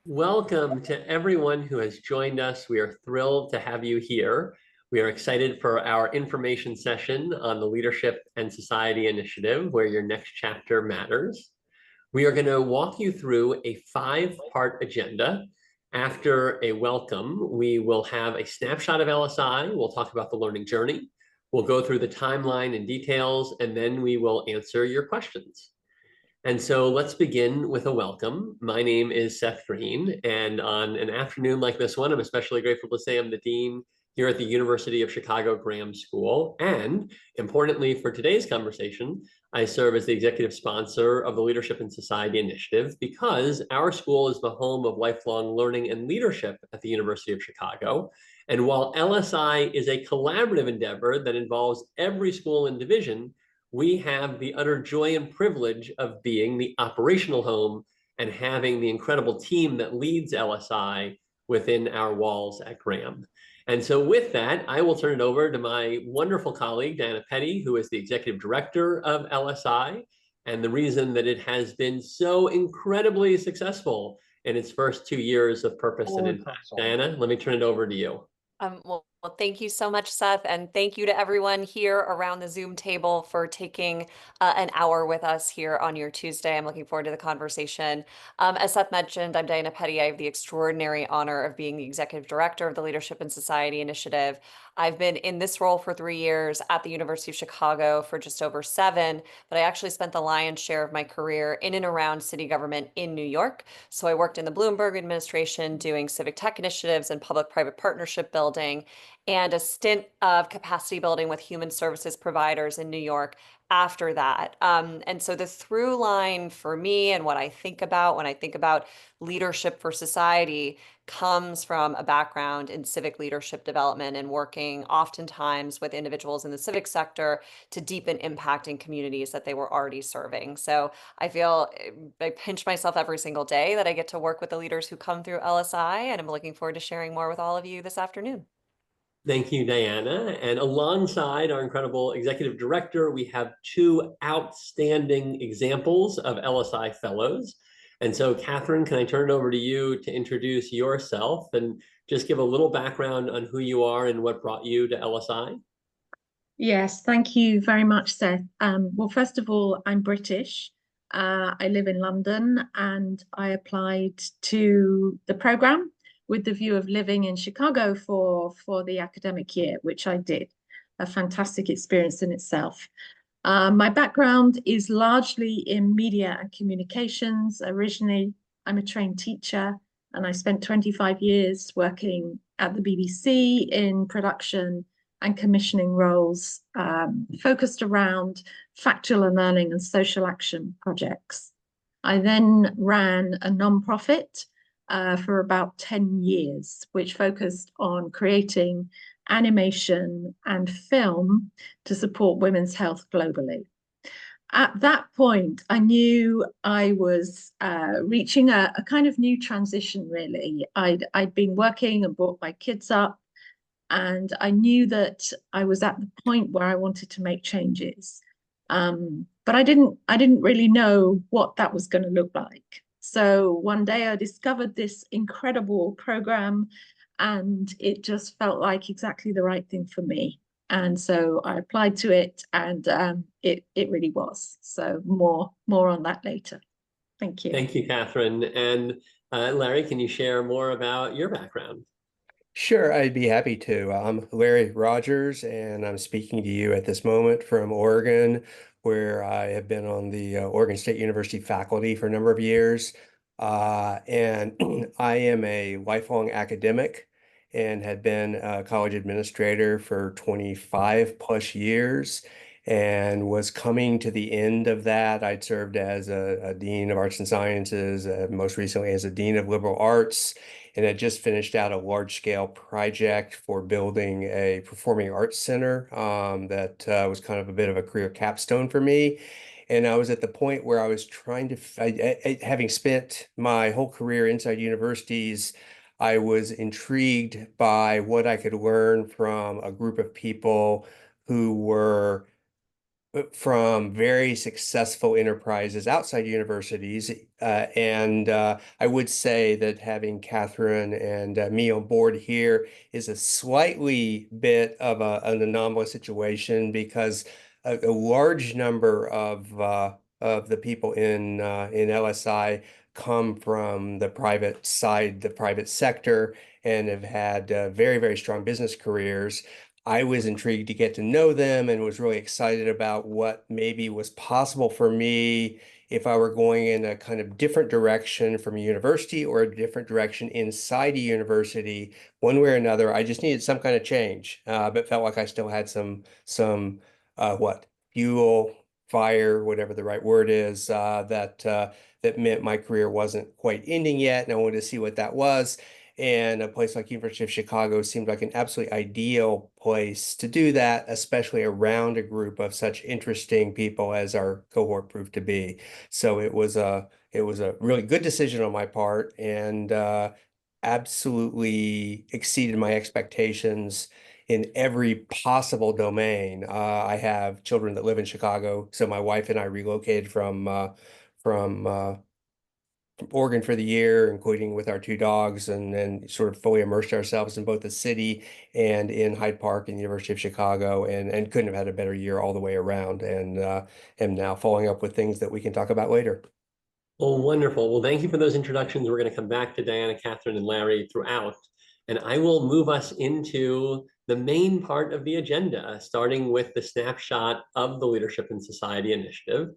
Welcome to everyone who has joined us. We are thrilled to have you here. We are excited for our information session on the Leadership and Society Initiative, where your next chapter matters. We are going to walk you through a 5-part agenda. After a welcome, we will have a snapshot of LSI. We'll talk about the learning journey. We'll go through the timeline and details, and then we will answer your questions. And so let's begin with a welcome. My name is Seth Green, and on an afternoon like this one, I'm especially grateful to say I'm the dean here at the University of Chicago Graham School. And importantly for today's conversation, I serve as the executive sponsor of the Leadership and Society Initiative because our school is the home of lifelong learning and leadership at the University of Chicago. And while LSI is a collaborative endeavor that involves every school and division, we have the utter joy and privilege of being the operational home and having the incredible team that leads LSI within our walls at Graham. And so with that, I will turn it over to my wonderful colleague, Diana Petty, who is the executive director of LSI, and the reason that it has been so incredibly successful in its first 2 years of purpose and impact. Diana, let me turn it over to you. Well, thank you so much, Seth, and thank you to everyone here around the Zoom table for taking an hour with us here on your Tuesday. I'm looking forward to the conversation. As Seth mentioned, I'm Diana Petty. I have the extraordinary honor of being the Executive Director of the Leadership and Society Initiative. I've been in this role for 3 years at the University of Chicago for just over 7, but I actually spent the lion's share of my career in and around city government in New York. So I worked in the Bloomberg administration doing civic tech initiatives and public-private partnership building, and a stint of capacity building with human services providers in New York after that. And so the through line for me and what I think about when I think about leadership for society comes from a background in civic leadership development and working oftentimes with individuals in the civic sector to deepen impact in communities that they were already serving. So I feel I pinch myself every single day that I get to work with the leaders who come through LSI, and I'm looking forward to sharing more with all of you this afternoon. Thank you, Diana. And alongside our incredible executive director, we have 2 outstanding examples of LSI Fellows. And so, Catherine, can I turn it over to you to introduce yourself and just give a little background on who you are and what brought you to LSI? Yes, thank you very much, Seth. Well, first of all, I'm British. I live in London and I applied to the program with the view of living in Chicago for the academic year, which I did. A fantastic experience in itself. My background is largely in media and communications. Originally, I'm a trained teacher and I spent 25 years working at the BBC in production and commissioning roles focused around factual and learning and social action projects. I then ran a nonprofit for about 10 years, which focused on creating animation and film to support women's health globally. At that point, I knew I was reaching a kind of new transition, really. I'd been working and brought my kids up, and I knew that I was at the point where I wanted to make changes. But I didn't really know what that was going to look like. So one day I discovered this incredible program, and it just felt like exactly the right thing for me. And so I applied to it, and it really was. So more on that later. Thank you. Thank you, Catherine. And Larry, can you share more about your background? Sure, I'd be happy to. I'm Larry Rogers, and I'm speaking to you at this moment from Oregon, where I have been on the Oregon State University faculty for a number of years. And I am a lifelong academic and had been a college administrator for 25 plus years and was coming to the end of that. I'd served as a dean of arts and sciences, most recently as a dean of liberal arts, and had just finished out a large-scale project for building a performing arts center that was kind of a bit of a career capstone for me. And I was at the point where I was trying to, having spent my whole career inside universities, I was intrigued by what I could learn from a group of people who were from very successful enterprises outside universities. And I would say that having Catherine and me on board here is a slightly bit of an anomalous situation because a large number of the people in LSI come from the private side, the private sector, and have had very, very strong business careers. I was intrigued to get to know them and was really excited about what maybe was possible for me if I were going in a kind of different direction from a university or a different direction inside a university. One way or another, I just needed some kind of change, but felt like I still had some what fuel, fire, whatever the right word is, that meant my career wasn't quite ending yet, and I wanted to see what that was. And a place like University of Chicago seemed like an absolutely ideal place to do that, especially around a group of such interesting people as our cohort proved to be. So it was a really good decision on my part, and absolutely exceeded my expectations in every possible domain. I have children that live in Chicago, so my wife and I relocated from Oregon for the year, including with our two dogs, and then sort of fully immersed ourselves in both the city and in Hyde Park and the University of Chicago, and couldn't have had a better year all the way around. And am now following up with things that we can talk about later. Well, wonderful. Well, thank you for those introductions. We're going to come back to Diana, Catherine, and Larry throughout, and I will move us into the main part of the agenda, starting with the snapshot of the Leadership in Society initiative.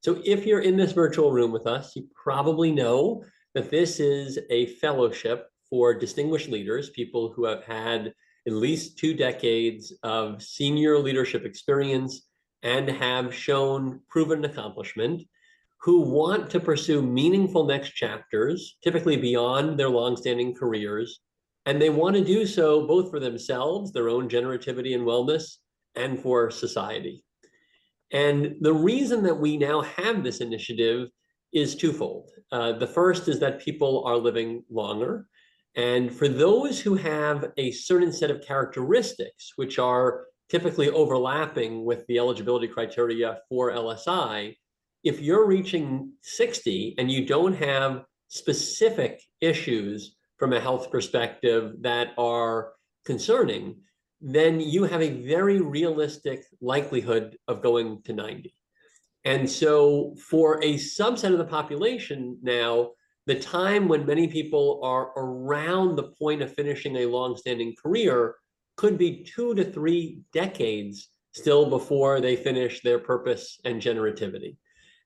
So if you're in this virtual room with us, you probably know that this is a fellowship for distinguished leaders, people who have had at least 2 decades of senior leadership experience and have shown proven accomplishment, who want to pursue meaningful next chapters, typically beyond their longstanding careers. And they want to do so both for themselves, their own generativity and wellness, and for society. And the reason that we now have this initiative is twofold. The first is that people are living longer. And for those who have a certain set of characteristics, which are typically overlapping with the eligibility criteria for LSI, if you're reaching 60 and you don't have specific issues from a health perspective that are concerning, then you have a very realistic likelihood of going to 90. And so for a subset of the population now, the time when many people are around the point of finishing a long-standing career could be 2 to 3 decades still before they finish their purpose and generativity.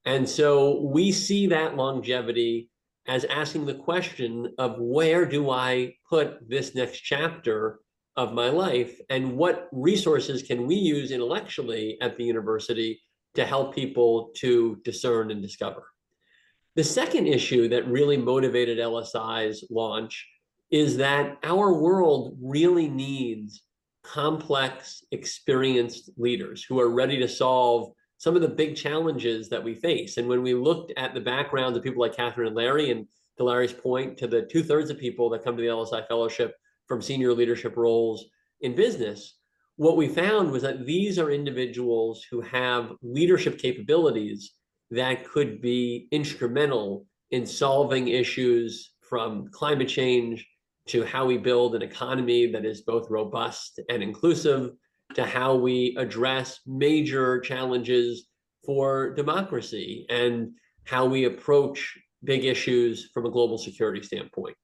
And so we see that longevity as asking the question of, where do I put this next chapter of my life, and what resources can we use intellectually at the university to help people to discern and discover? The second issue that really motivated LSI's launch is that our world really needs complex, experienced leaders who are ready to solve some of the big challenges that we face. And when we looked at the backgrounds of people like Catherine and Larry, and to Larry's point, to the 2/3 of people that come to the LSI Fellowship from senior leadership roles in business, what we found was that these are individuals who have leadership capabilities that could be instrumental in solving issues from climate change to how we build an economy that is both robust and inclusive, to how we address major challenges for democracy and how we approach big issues from a global security standpoint.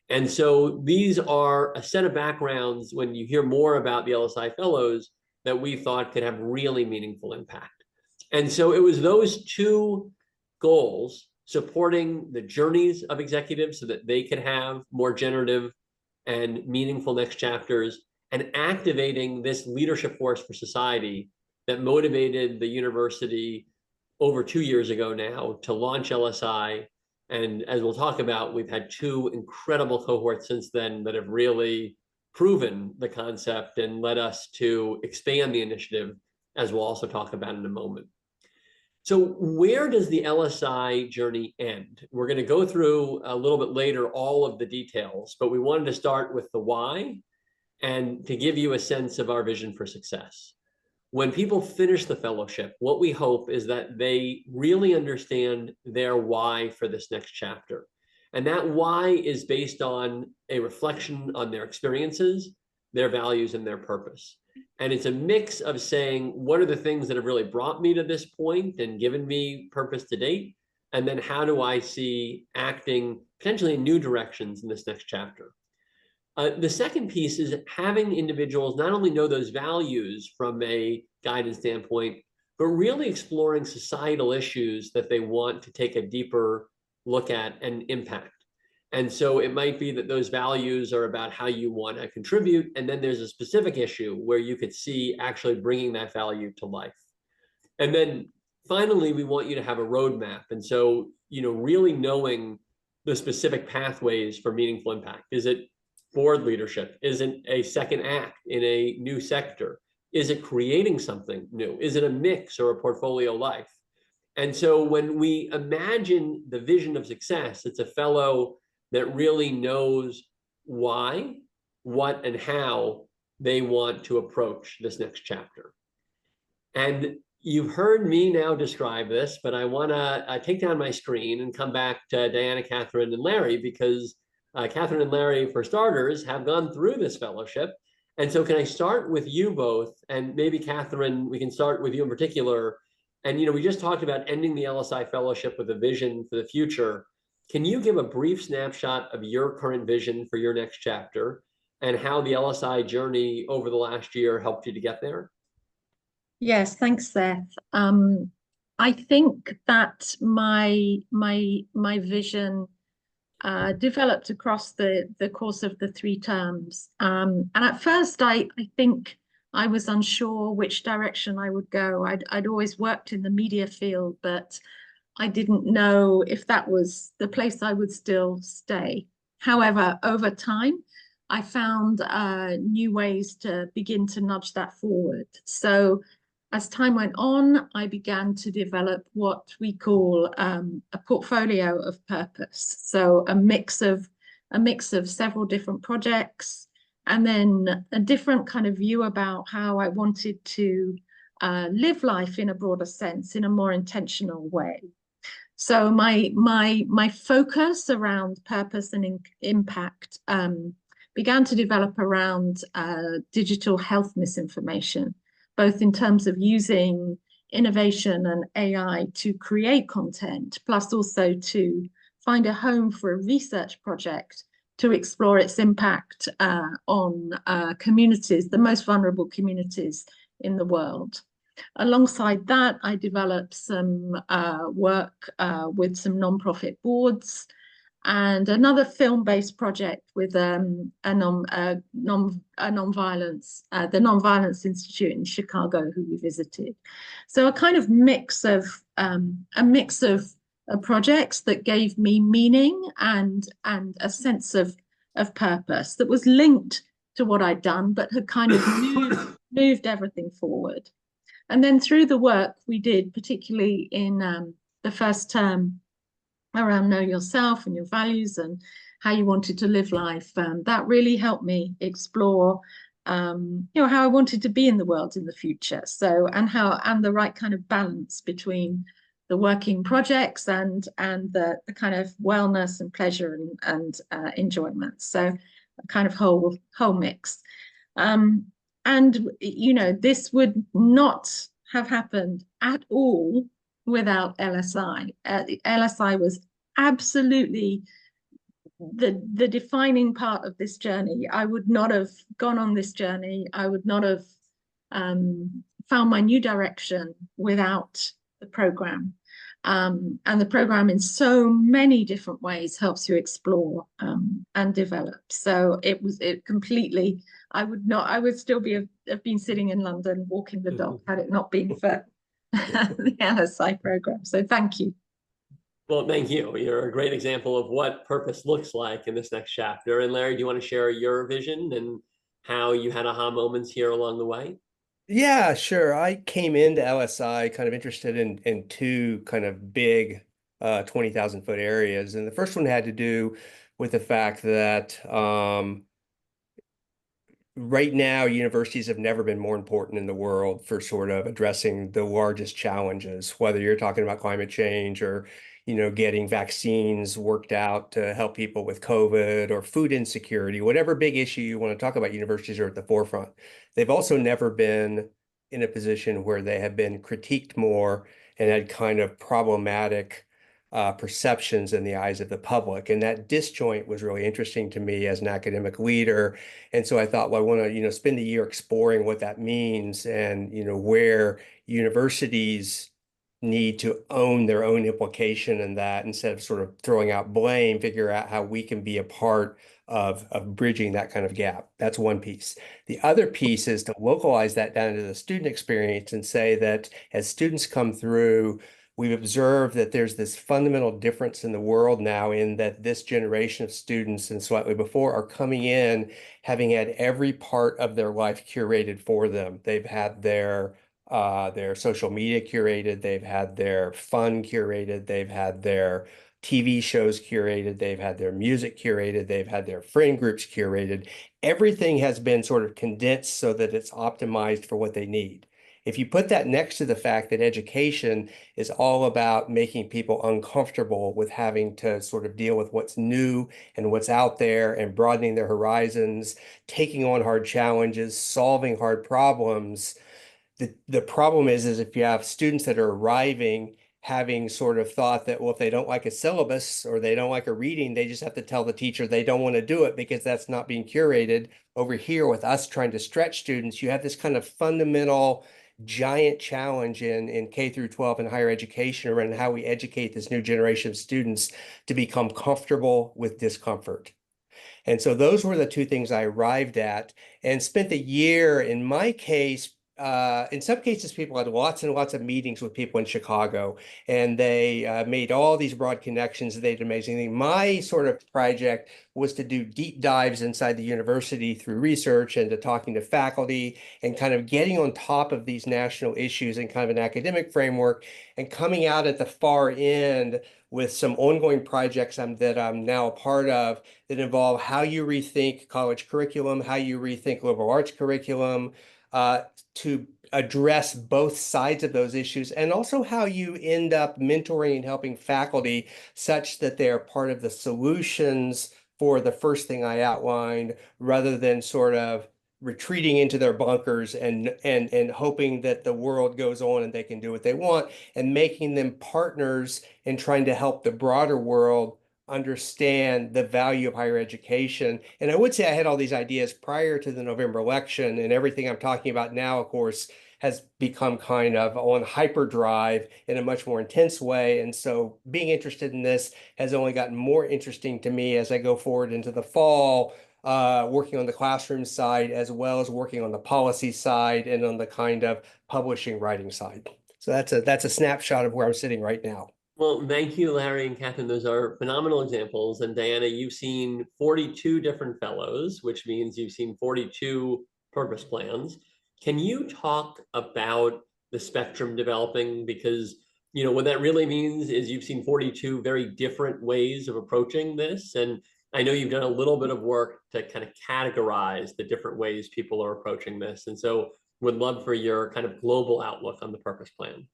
And so these are a set of backgrounds, when you hear more about the LSI Fellows, that we thought could have really meaningful impact. And so it was those two goals, supporting the journeys of executives so that they could have more generative and meaningful next chapters, and activating this leadership force for society, that motivated the university over 2 years ago now to launch LSI. And as we'll talk about, we've had 2 incredible cohorts since then that have really proven the concept and led us to expand the initiative, as we'll also talk about in a moment. So where does the LSI journey end? We're going to go through a little bit later all of the details, but we wanted to start with the why and to give you a sense of our vision for success. when people finish the fellowship, what we hope is that they really understand their why for this next chapter. And that why is based on a reflection on their experiences, their values, and their purpose. And it's a mix of saying, what are the things that have really brought me to this point and given me purpose to date? And then how do I see acting potentially in new directions in this next chapter? The second piece is having individuals not only know those values from a guidance standpoint, but really exploring societal issues that they want to take a deeper look at and impact. And so it might be that those values are about how you want to contribute. And then there's a specific issue where you could see actually bringing that value to life. And then finally, we want you to have a roadmap. And so, really knowing the specific pathways for meaningful impact. Is it board leadership? Is it a second act in a new sector? Is it creating something new? Is it a mix or a portfolio life? And so when we imagine the vision of success, it's a fellow that really knows why, what, and how they want to approach this next chapter. And you've heard me now describe this, but I want to take down my screen and come back to Diana, Catherine, and Larry, because Catherine and Larry, for starters, have gone through this fellowship. And so can I start with you both? And maybe Catherine, we can start with you in particular. And we just talked about ending the LSI Fellowship with a vision for the future. Can you give a brief snapshot of your current vision for your next chapter and how the LSI journey over the last year helped you to get there? Yes, thanks, Seth. I think that my vision developed across the course of the 3 terms. And at first, I think I was unsure which direction I would go. I'd always worked in the media field, but I didn't know if that was the place I would still stay. However, over time, I found new ways to begin to nudge that forward. So as time went on, I began to develop what we call a portfolio of purpose. So a mix of several different projects, and then a different kind of view about how I wanted to live life in a broader sense, in a more intentional way. So my focus around purpose and impact began to develop around digital health misinformation, both in terms of using innovation and AI to create content, plus also to find a home for a research project to explore its impact on communities, the most vulnerable communities in the world. Alongside that, I developed some work with some nonprofit boards and another film-based project with the Nonviolence Institute in Chicago, who we visited. So a kind of mix of projects that gave me meaning and a sense of purpose that was linked to what I'd done, but had kind of moved everything forward. And then through the work we did, particularly in the first term, around know yourself and your values and how you wanted to live life, that really helped me explore how I wanted to be in the world in the future. So and the right kind of balance between the working projects and the kind of wellness and pleasure and enjoyment. So a kind of whole mix. And this would not have happened at all without LSI. LSI was absolutely the defining part of this journey. I would not have gone on this journey. I would not have found my new direction without the program. And the program in so many different ways helps you explore and develop. So it completely, I would still have been sitting in London walking the dog had it not been for the LSI program. So thank you. Well, thank you. You're a great example of what purpose looks like in this next chapter. And Larry, do you want to share your vision and how you had aha moments here along the way? Yeah, sure. I came into LSI kind of interested in 2 kind of big 20,000 foot areas. And the first one had to do with the fact that right now, universities have never been more important in the world for sort of addressing the largest challenges, whether you're talking about climate change or, getting vaccines worked out to help people with COVID or food insecurity, whatever big issue you want to talk about, universities are at the forefront. They've also never been in a position where they have been critiqued more and had kind of problematic perceptions in the eyes of the public. And that disjoint was really interesting to me as an academic leader. And so I thought, well, I want to, spend a year exploring what that means and, where universities need to own their own implication in that instead of sort of throwing out blame, figure out how we can be a part of bridging that kind of gap. That's one piece. The other piece is to localize that down to the student experience and say that as students come through, we've observed that there's this fundamental difference in the world now in that this generation of students and slightly before are coming in having had every part of their life curated for them. They've had their social media curated, they've had their fun curated, they've had their TV shows curated, they've had their music curated, they've had their friend groups curated. Everything has been sort of condensed so that it's optimized for what they need. If you put that next to the fact that education is all about making people uncomfortable with having to sort of deal with what's new and what's out there and broadening their horizons, taking on hard challenges, solving hard problems, the problem is if you have students that are arriving having sort of thought that, well, if they don't like a syllabus or they don't like a reading, they just have to tell the teacher they don't want to do it because that's not being curated. Over here with us trying to stretch students, you have this kind of fundamental giant challenge in K through 12 and higher education around how we educate this new generation of students to become comfortable with discomfort. And so those were the two things I arrived at and spent a year, in my case, in some cases, people had lots and lots of meetings with people in Chicago, and they made all these broad connections. They did amazing things. My sort of project was to do deep dives inside the university through research and to talking to faculty and kind of getting on top of these national issues in kind of an academic framework and coming out at the far end with some ongoing projects that I'm now a part of that involve how you rethink college curriculum, how you rethink liberal arts curriculum, to address both sides of those issues, and also how you end up mentoring and helping faculty such that they are part of the solutions for the first thing I outlined, rather than sort of retreating into their bunkers and hoping that the world goes on and they can do what they want, and making them partners in trying to help the broader world understand the value of higher education. And I would say I had all these ideas prior to the November election, and everything I'm talking about now, of course, has become kind of on hyperdrive in a much more intense way. And so being interested in this has only gotten more interesting to me as I go forward into the fall, working on the classroom side, as well as working on the policy side and on the kind of publishing writing side. So that's a snapshot of where I'm sitting right now. Well, thank you, Larry and Catherine. Those are phenomenal examples. And Diana, you've seen 42 different fellows, which means you've seen 42 purpose plans. Can you talk about the spectrum developing? Because, what that really means is you've seen 42 very different ways of approaching this. And I know you've done a little bit of work to kind of categorize the different ways people are approaching this. And so would love for your kind of global outlook on the purpose plan.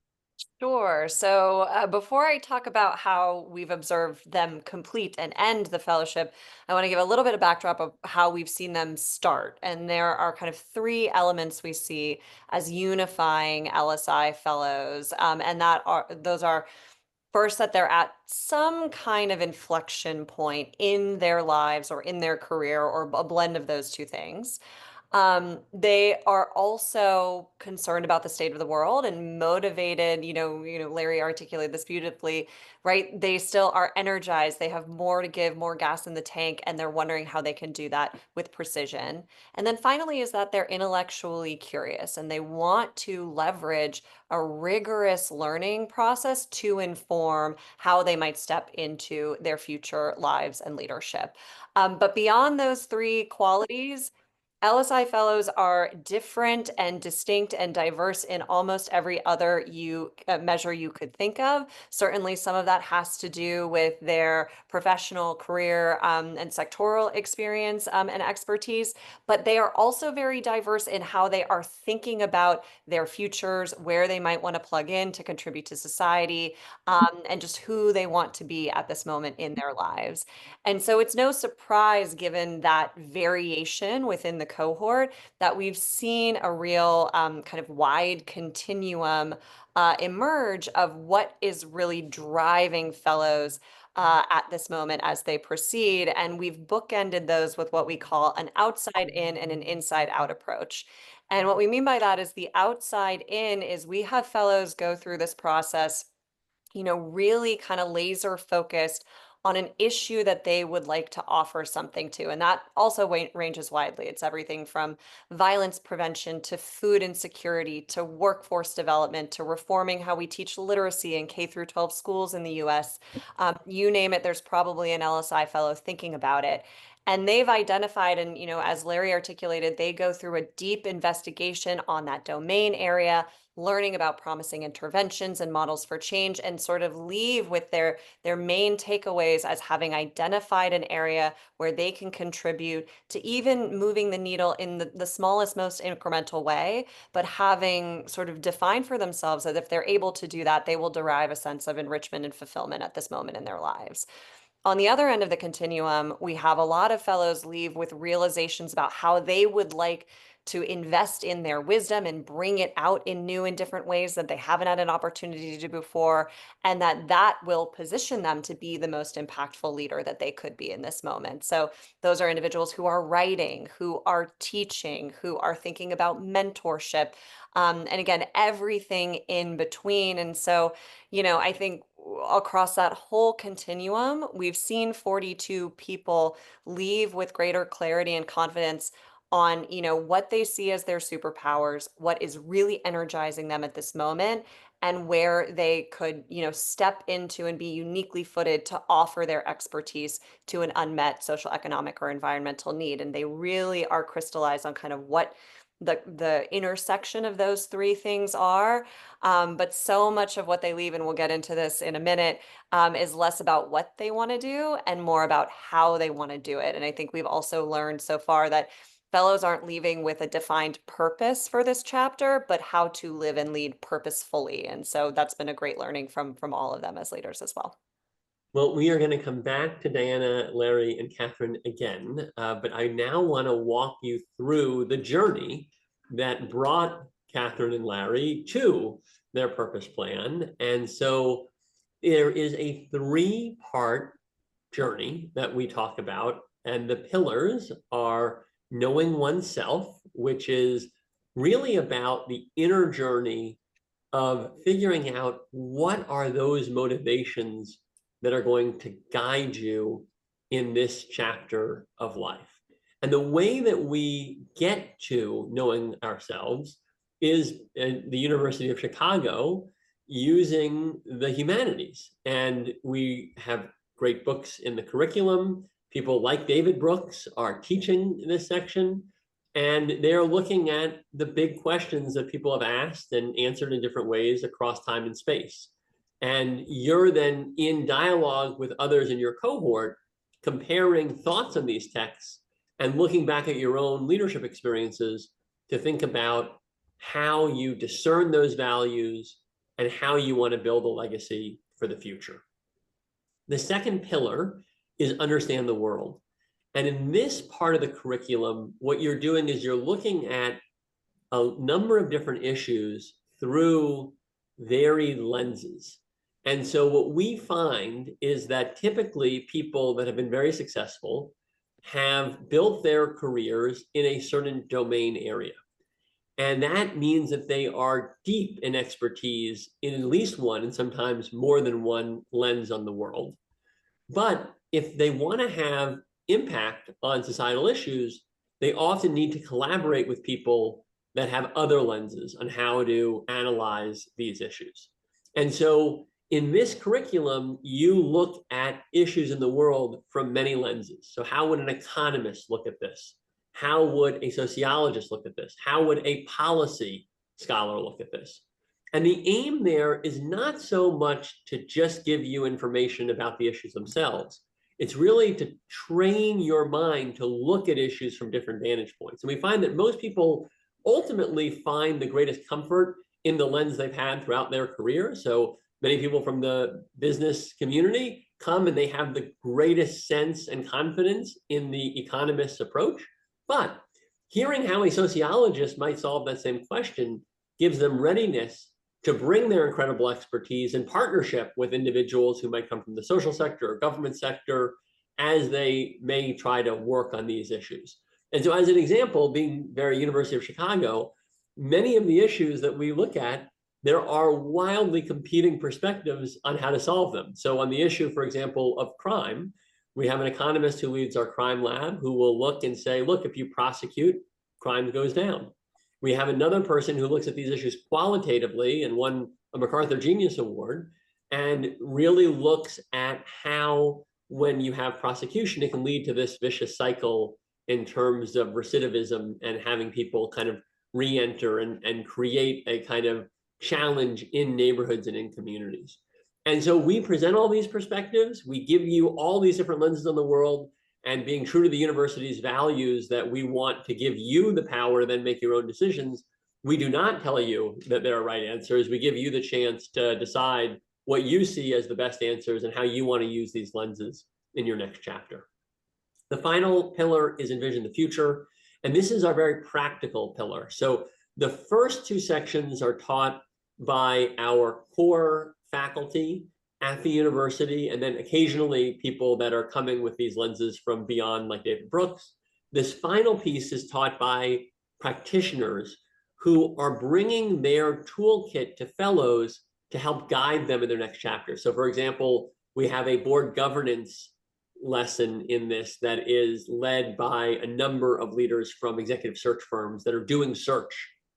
Sure. So before I talk about how we've observed them complete and end the fellowship, I want to give a little bit of backdrop of how we've seen them start. And there are kind of three elements we see as unifying LSI fellows, and those are first that they're at some kind of inflection point in their lives or in their career or a blend of those two things. They are also concerned about the state of the world and motivated, Larry articulated this beautifully, right? They still are energized. They have more to give, more gas in the tank, and they're wondering how they can do that with precision. And then finally is that they're intellectually curious and they want to leverage a rigorous learning process to inform how they might step into their future lives and leadership. But beyond those three qualities, LSI Fellows are different and distinct and diverse in almost every other measure you could think of. Certainly, some of that has to do with their professional career and sectoral experience and expertise, but they are also very diverse in how they are thinking about their futures, where they might want to plug in to contribute to society, and just who they want to be at this moment in their lives. And so it's no surprise, given that variation within the cohort, that we've seen a real kind of wide continuum emerge of what is really driving fellows at this moment as they proceed. And we've bookended those with what we call an outside in and an inside out approach. And what we mean by that is the outside in is we have fellows go through this process, really kind of laser focused on an issue that they would like to offer something to. And that also ranges widely. It's everything from violence prevention to food insecurity to workforce development to reforming how we teach literacy in K through 12 schools in the US. You name it, there's probably an LSI fellow thinking about it. And they've identified, and as Larry articulated, they go through a deep investigation on that domain area, learning about promising interventions and models for change, and sort of leave with their main takeaways as having identified an area where they can contribute to even moving the needle in the smallest, most incremental way, but having sort of defined for themselves that if they're able to do that, they will derive a sense of enrichment and fulfillment at this moment in their lives. On the other end of the continuum, we have a lot of fellows leave with realizations about how they would like to invest in their wisdom and bring it out in new and different ways that they haven't had an opportunity to do before, and that will position them to be the most impactful leader that they could be in this moment. So those are individuals who are writing, who are teaching, who are thinking about mentorship, and again, everything in between. And so, I think across that whole continuum, we've seen 42 people leave with greater clarity and confidence on, what they see as their superpowers, what is really energizing them at this moment, and where they could, step into and be uniquely footed to offer their expertise to an unmet social, economic, or environmental need. And they really are crystallized on kind of what the intersection of those three things are. But so much of what they leave, and we'll get into this in a minute, is less about what they want to do and more about how they want to do it. And I think we've also learned so far that fellows aren't leaving with a defined purpose for this chapter, but how to live and lead purposefully. And so that's been a great learning from all of them as leaders as well. Well, we are going to come back to Diana, Larry, and Catherine again, but I now want to walk you through the journey that brought Catherine and Larry to their purpose plan. And so there is a 3-part journey that we talk about, and the pillars are knowing oneself, which is really about the inner journey of figuring out what are those motivations that are going to guide you in this chapter of life. And the way that we get to knowing ourselves is at the University of Chicago using the humanities. And we have great books in the curriculum. People like David Brooks are teaching this section, and they're looking at the big questions that people have asked and answered in different ways across time and space. And you're then in dialogue with others in your cohort, comparing thoughts on these texts and looking back at your own leadership experiences to think about how you discern those values and how you want to build a legacy for the future. The second pillar is understand the world. And in this part of the curriculum, what you're doing is you're looking at a number of different issues through varied lenses. And so what we find is that typically people that have been very successful have built their careers in a certain domain area. And that means that they are deep in expertise in at least one, and sometimes more than one, lens on the world. But if they want to have impact on societal issues, they often need to collaborate with people that have other lenses on how to analyze these issues. And so in this curriculum, you look at issues in the world from many lenses. So how would an economist look at this? How would a sociologist look at this? How would a policy scholar look at this? And the aim there is not so much to just give you information about the issues themselves. It's really to train your mind to look at issues from different vantage points. And we find that most people ultimately find the greatest comfort in the lens they've had throughout their career. So many people from the business community come and they have the greatest sense and confidence in the economist's approach. But hearing how a sociologist might solve that same question gives them readiness to bring their incredible expertise in partnership with individuals who might come from the social sector or government sector as they may try to work on these issues. And so as an example, being very University of Chicago, many of the issues that we look at, there are wildly competing perspectives on how to solve them. So on the issue, for example, of crime, we have an economist who leads our crime lab who will look and say, look, if you prosecute, crime goes down. We have another person who looks at these issues qualitatively and won a MacArthur Genius Award and really looks at how, when you have prosecution, it can lead to this vicious cycle in terms of recidivism and having people kind of re-enter and create a kind of challenge in neighborhoods and in communities. And so we present all these perspectives, we give you all these different lenses on the world, and being true to the university's values that we want to give you the power to then make your own decisions, we do not tell you that there are right answers. We give you the chance to decide what you see as the best answers and how you want to use these lenses in your next chapter. The final pillar is envision the future, and this is our very practical pillar. So the first two sections are taught by our core faculty at the university, and then occasionally people that are coming with these lenses from beyond, like David Brooks. This final piece is taught by practitioners who are bringing their toolkit to fellows to help guide them in their next chapter. So for example, we have a board governance lesson in this that is led by a number of leaders from executive search firms that are doing search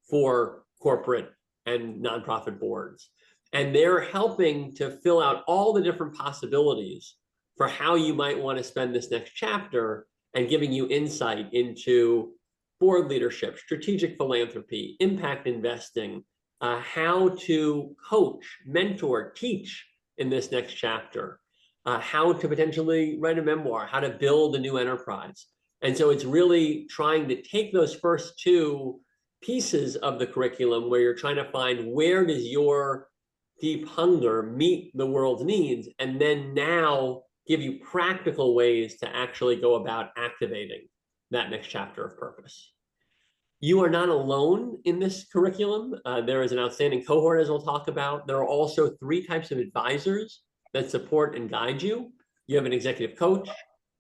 for corporate and nonprofit boards. And they're helping to fill out all the different possibilities for how you might want to spend this next chapter and giving you insight into board leadership, strategic philanthropy, impact investing, how to coach, mentor, teach in this next chapter, how to potentially write a memoir, how to build a new enterprise. And so it's really trying to take those first two pieces of the curriculum where you're trying to find where does your deep hunger meet the world's needs, and then now give you practical ways to actually go about activating that next chapter of purpose. You are not alone in this curriculum. There is an outstanding cohort, as we'll talk about. There are also 3 types of advisors that support and guide you. You have an executive coach,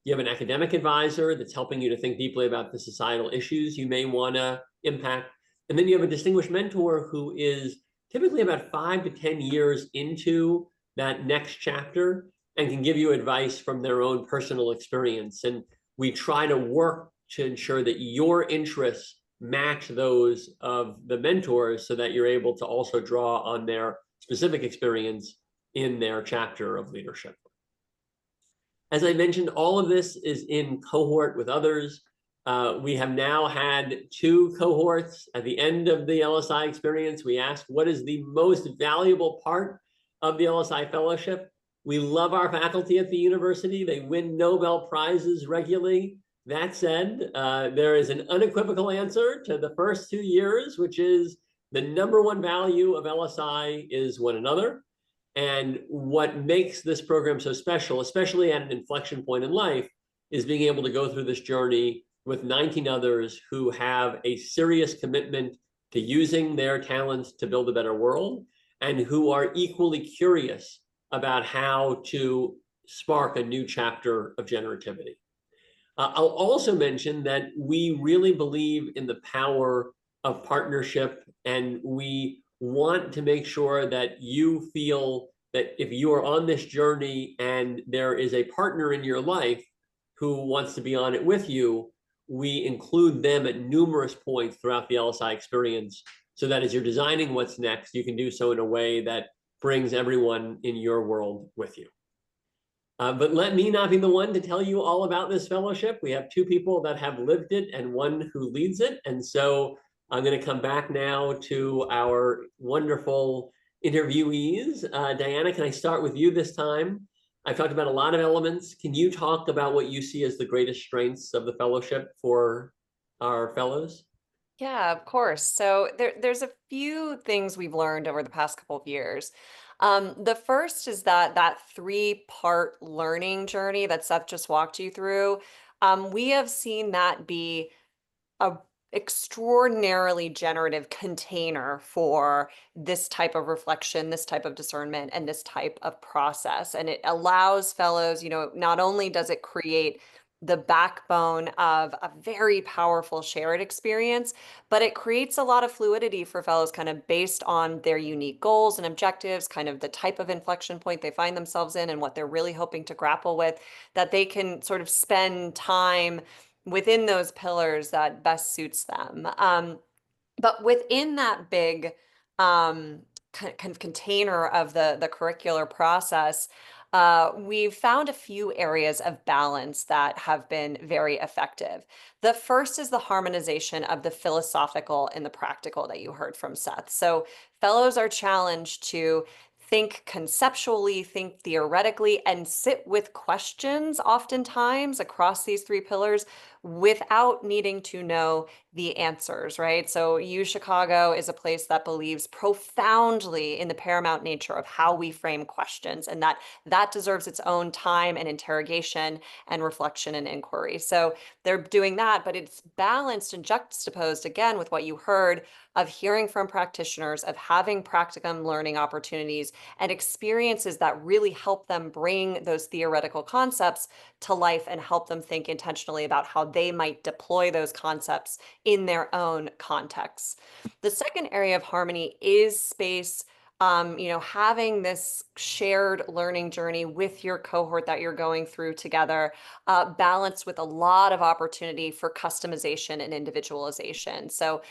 you have an academic advisor that's helping you to think deeply about the societal issues you may want to impact, and then you have a distinguished mentor who is typically about 5 to 10 years into that next chapter and can give you advice from their own personal experience. And we try to work to ensure that your interests match those of the mentors so that you're able to also draw on their specific experience in their chapter of leadership. As I mentioned, all of this is in cohort with others. We have now had 2 cohorts. At the end of the LSI experience, we asked, what is the most valuable part of the LSI Fellowship? We love our faculty at the university. They win Nobel Prizes regularly. That said, there is an unequivocal answer to the first 2 years, which is the #1 value of LSI is one another. And what makes this program so special, especially at an inflection point in life, is being able to go through this journey with 19 others who have a serious commitment to using their talents to build a better world and who are equally curious about how to spark a new chapter of generativity. I'll also mention that we really believe in the power of partnership, and we want to make sure that you feel that if you are on this journey and there is a partner in your life who wants to be on it with you, we include them at numerous points throughout the LSI experience so that as you're designing what's next, you can do so in a way that brings everyone in your world with you. But let me not be the one to tell you all about this fellowship. We have two people that have lived it and one who leads it. And so I'm going to come back now to our wonderful interviewees. Diana, can I start with you this time? I've talked about a lot of elements. Can you talk about what you see as the greatest strengths of the fellowship for our fellows? Yeah, of course. So there's a few things we've learned over the past couple of years. The first is that three-part learning journey that Seth just walked you through. We have seen that be a extraordinarily generative container for this type of reflection, this type of discernment, and this type of process. And it allows fellows, not only does it create the backbone of a very powerful shared experience, but it creates a lot of fluidity for fellows kind of based on their unique goals and objectives, kind of the type of inflection point they find themselves in and what they're really hoping to grapple with, that they can sort of spend time within those pillars that best suits them. But within that big kind of container of the curricular process, we've found a few areas of balance that have been very effective. The first is the harmonization of the philosophical and the practical that you heard from Seth. So fellows are challenged to think conceptually, think theoretically, and sit with questions oftentimes across these three pillars without needing to know the answers, right? So U Chicago is a place that believes profoundly in the paramount nature of how we frame questions, and that deserves its own time and interrogation and reflection and inquiry. So they're doing that, but it's balanced and juxtaposed again with what you heard of hearing from practitioners, of having practicum learning opportunities and experiences that really help them bring those theoretical concepts to life and help them think intentionally about how they might deploy those concepts in their own contexts. The second area of harmony is space. Having this shared learning journey with your cohort that you're going through together, balanced with a lot of opportunity for customization and individualization. So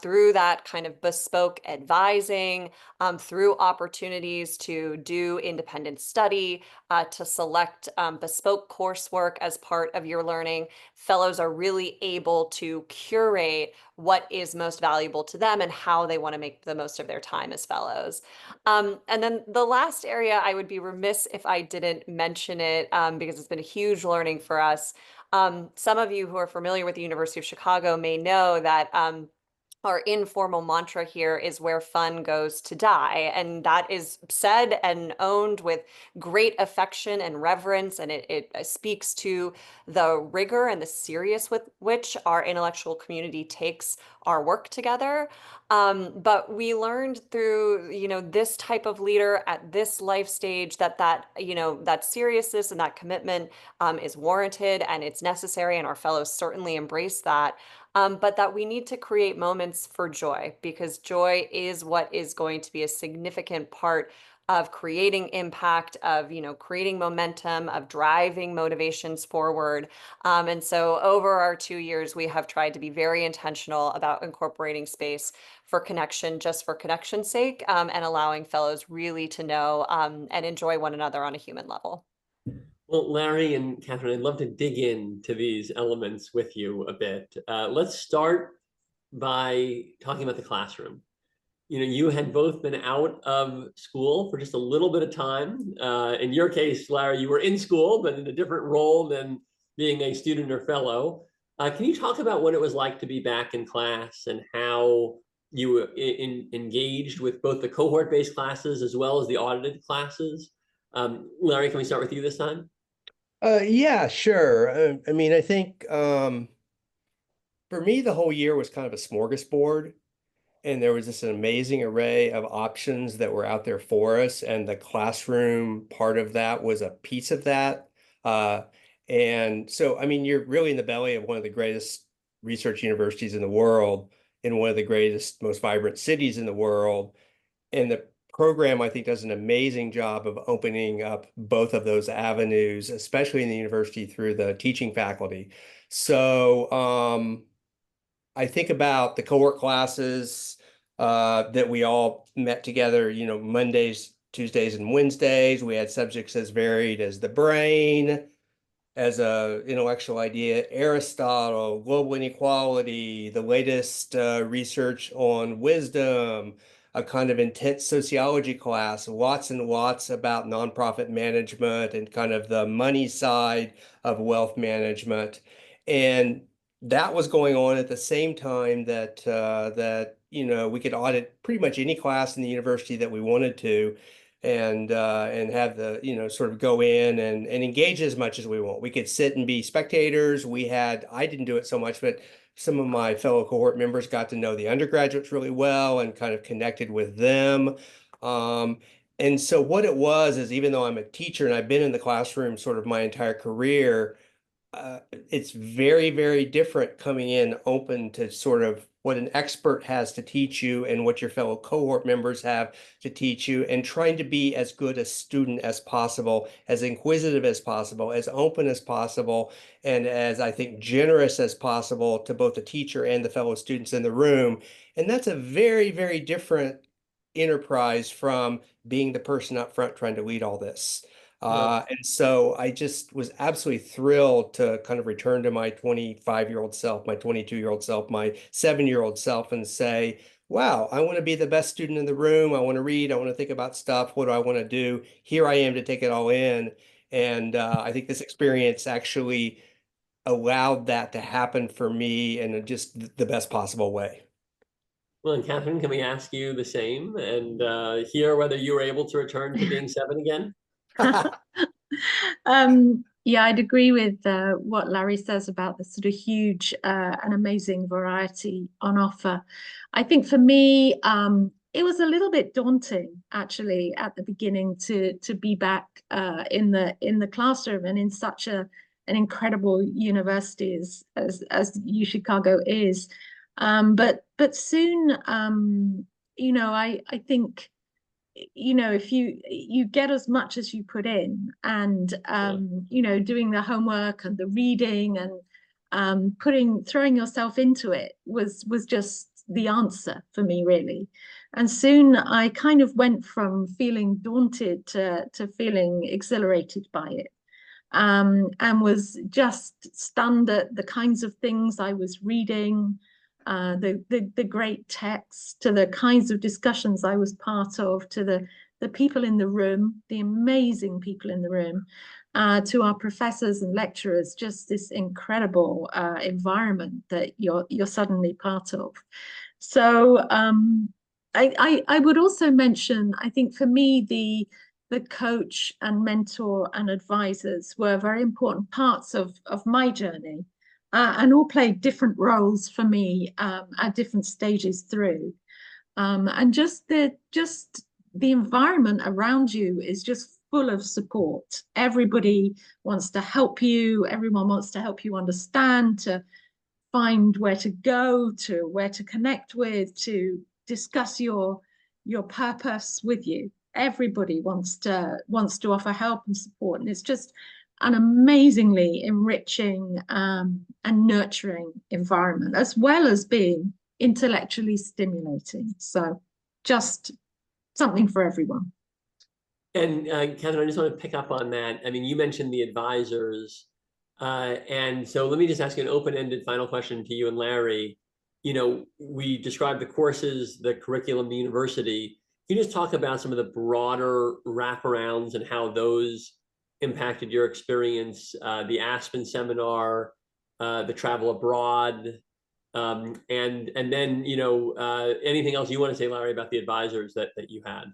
through that kind of bespoke advising, through opportunities to do independent study, to select bespoke coursework as part of your learning, fellows are really able to curate what is most valuable to them and how they want to make the most of their time as fellows. And then the last area, I would be remiss if I didn't mention it because it's been a huge learning for us. Some of you who are familiar with the University of Chicago may know that our informal mantra here is where fun goes to die. And that is said and owned with great affection and reverence. And it speaks to the rigor and the seriousness with which our intellectual community takes our work together. But we learned through, this type of leader at this life stage that seriousness and that commitment is warranted and it's necessary. And our fellows certainly embrace that. But that we need to create moments for joy, because joy is what is going to be a significant part of creating impact, of creating momentum, of driving motivations forward. And so over our 2 years, we have tried to be very intentional about incorporating space for connection, just for connection's sake, and allowing fellows really to know and enjoy one another on a human level. Well, Larry and Catherine, I'd love to dig into these elements with you a bit. Let's start by talking about the classroom. You had both been out of school for just a little bit of time. In your case, Larry, you were in school, but in a different role than being a student or fellow. Can you talk about what it was like to be back in class and how you engaged with both the cohort-based classes as well as the audited classes? Larry, can we start with you this time? Yeah, sure. I think for me, the whole year was kind of a smorgasbord, and there was this amazing array of options that were out there for us, and the classroom part of that was a piece of that. And so, you're really in the belly of one of the greatest research universities in the world, in one of the greatest, most vibrant cities in the world. And the program, I think, does an amazing job of opening up both of those avenues, especially in the university through the teaching faculty. So I think about the cohort classes that we all met together, Mondays Tuesdays and Wednesdays. We had subjects as varied as the brain, as a intellectual idea, Aristotle, global inequality, the latest research on wisdom, a kind of intense sociology class, lots and lots about nonprofit management and kind of the money side of wealth management. And that was going on at the same time that we could audit pretty much any class in the university that we wanted to, and have the sort of go in and engage as much as we want. We could sit and be spectators. I didn't do it so much, but some of my fellow cohort members got to know the undergraduates really well and kind of connected with them. And so what it was is, even though I'm a teacher and I've been in the classroom sort of my entire career, it's very, very different coming in open to sort of what an expert has to teach you and what your fellow cohort members have to teach you, and trying to be as good a student as possible, as inquisitive as possible, as open as possible, and as, I think, generous as possible to both the teacher and the fellow students in the room. And that's a very, very different enterprise from being the person up front trying to lead all this. And so I just was absolutely thrilled to kind of return to my 25-year-old self, my 22-year-old self, my 7-year-old self, and say, wow, I want to be the best student in the room. I want to read. I want to think about stuff. What do I want to do? Here I am to take it all in. And I think this experience actually allowed that to happen for me in just the best possible way. Well, and Catherine, can we ask you the same and hear whether you were able to return to being 7 again? Yeah, I'd agree with what Larry says about the sort of huge and amazing variety on offer. I think for me, it was a little bit daunting actually at the beginning to be back in the classroom and in such an incredible university as U Chicago is. But soon, I think, if you get as much as you put in, and doing the homework and the reading and throwing yourself into it was just the answer for me, really. And soon I kind of went from feeling daunted to feeling exhilarated by it, and was just stunned at the kinds of things I was reading, the great texts, to the kinds of discussions I was part of, to the people in the room, the amazing people in the room, to our professors and lecturers, just this incredible environment that you're suddenly part of. So I would also mention, I think for me, the coach and mentor and advisors were very important parts of my journey, and all played different roles for me at different stages through. And just the environment around you is just full of support. Everybody wants to help you. Everyone wants to help you understand, to find where to go, to where to connect with, to discuss your purpose with you. Everybody wants to offer help and support, and it's just an amazingly enriching and nurturing environment, as well as being intellectually stimulating. So just something for everyone. And Catherine, I just want to pick up on that. I mean, you mentioned the advisors. And so let me just ask you an open-ended final question to you and Larry. We described the courses, the curriculum, the university. Can you just talk about some of the broader wraparounds and how those impacted your experience, the Aspen seminar, the travel abroad, and then, anything else you want to say, Larry, about the advisors that you had?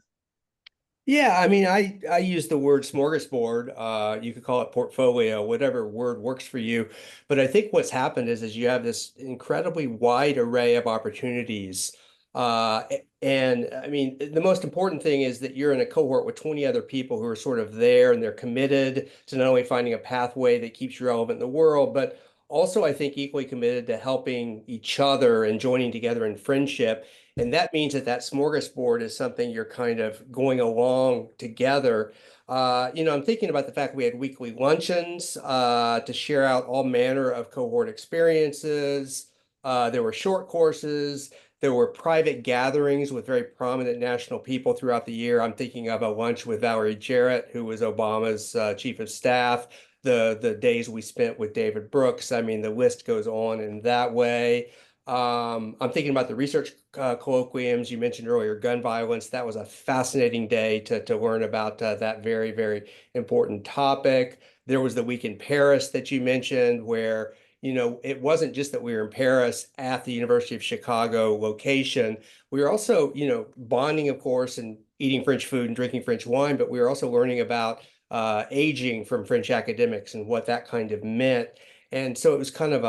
Yeah, I mean, I use the word smorgasbord. You could call it portfolio, whatever word works for you. But I think what's happened is you have this incredibly wide array of opportunities. And I mean, the most important thing is that you're in a cohort with 20 other people who are sort of there, and they're committed to not only finding a pathway that keeps you relevant in the world, but also, I think, equally committed to helping each other and joining together in friendship. And that means that smorgasbord is something you're kind of going along together. I'm thinking about the fact we had weekly luncheons to share out all manner of cohort experiences. There were short courses. There were private gatherings with very prominent national people throughout the year. I'm thinking of a lunch with Valerie Jarrett, who was Obama's chief of staff, the days we spent with David Brooks. I mean, the list goes on in that way. I'm thinking about the research colloquiums you mentioned earlier, gun violence. That was a fascinating day to learn about that very, very important topic. There was the week in Paris that you mentioned, where it wasn't just that we were in Paris at the University of Chicago location. We were also, bonding, of course, and eating French food and drinking French wine, but we were also learning about aging from French academics and what that kind of meant. And so it was kind of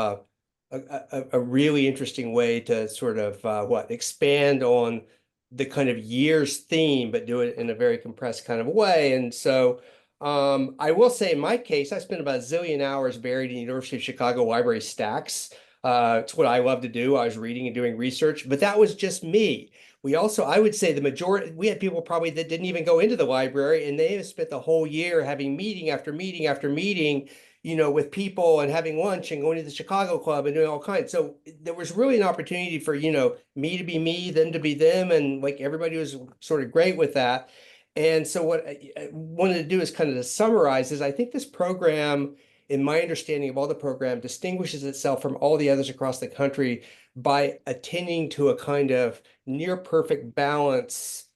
a really interesting way to sort of expand on the kind of year's theme, but do it in a very compressed kind of way. And so I will say in my case, I spent about a zillion hours buried in the University of Chicago library stacks. It's what I love to do. I was reading and doing research, but that was just me. We also, I would say the majority, we had people probably that didn't even go into the library, and they have spent the whole year having meeting after meeting after meeting, with people and having lunch and going to the Chicago Club and doing all kinds. So there was really an opportunity for, me to be me, them to be them. And like everybody was sort of great with that. And so what I wanted to do is kind of to summarize is I think this program, in my understanding of all the program, distinguishes itself from all the others across the country by attending to a kind of near perfect balance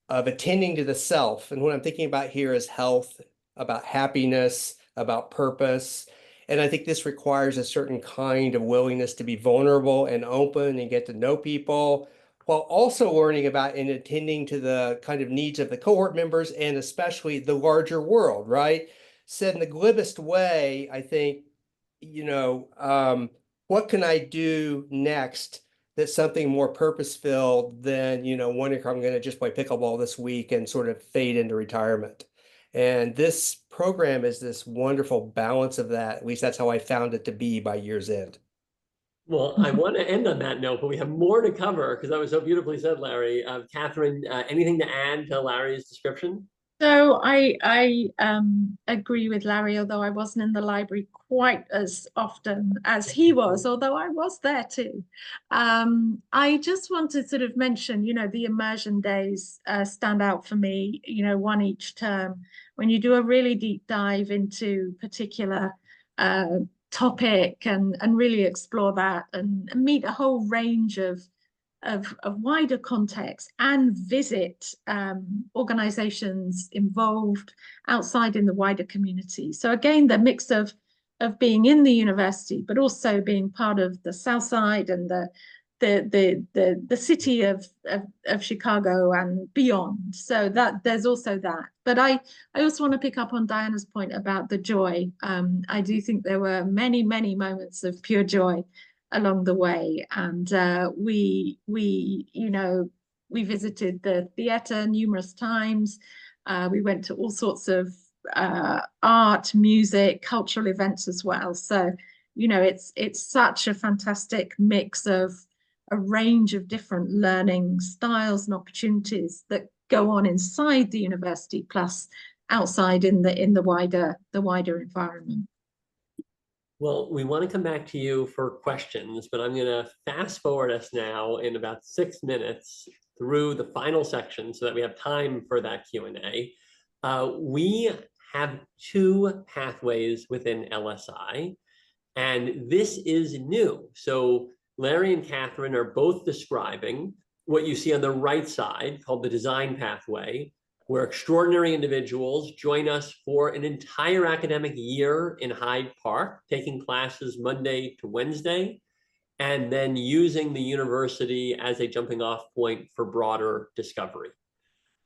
of attending to the self. And what I'm thinking about here is health, about happiness, about purpose. And I think this requires a certain kind of willingness to be vulnerable and open and get to know people, while also learning about and attending to the kind of needs of the cohort members and especially the larger world, right? Said in the glibest way, I think, what can I do next that's something more purpose-filled than, wondering if I'm going to just play pickleball this week and sort of fade into retirement. And this program is this wonderful balance of that. At least that's how I found it to be by year's end. Well, I want to end on that note, but we have more to cover because that was so beautifully said, Larry. Catherine, anything to add to Larry's description? So I agree with Larry, although I wasn't in the library quite as often as he was, although I was there too. I just want to sort of mention, the immersion days stand out for me, one each term. When you do a really deep dive into particular topic and really explore that and meet a whole range of wider context and visit organizations involved outside in the wider community. So again, the mix of being in the university, but also being part of the South Side and the city of Chicago and beyond. So that there's also that. But I also want to pick up on Diana's point about the joy. I do think there were many, many moments of pure joy along the way, and we visited the theater numerous times. We went to all sorts of art, music, cultural events as well. So it's such a fantastic mix of a range of different learning styles and opportunities that go on inside the university, plus outside in the wider environment. Well, we want to come back to you for questions, but I'm going to fast forward us now in about 6 minutes through the final section so that we have time for that Q&A. We have 2 pathways within LSI, and this is new. So Larry and Catherine are both describing what you see on the right side called the design pathway, where extraordinary individuals join us for an entire academic year in Hyde Park, taking classes Monday to Wednesday, and then using the university as a jumping off point for broader discovery.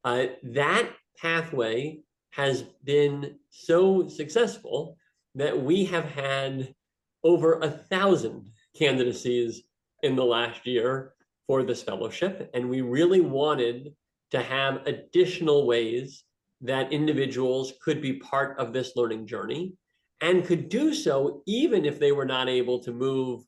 That pathway has been so successful that we have had over 1,000 candidacies in the last year for this fellowship, and we really wanted to have additional ways that individuals could be part of this learning journey and could do so even if they were not able to move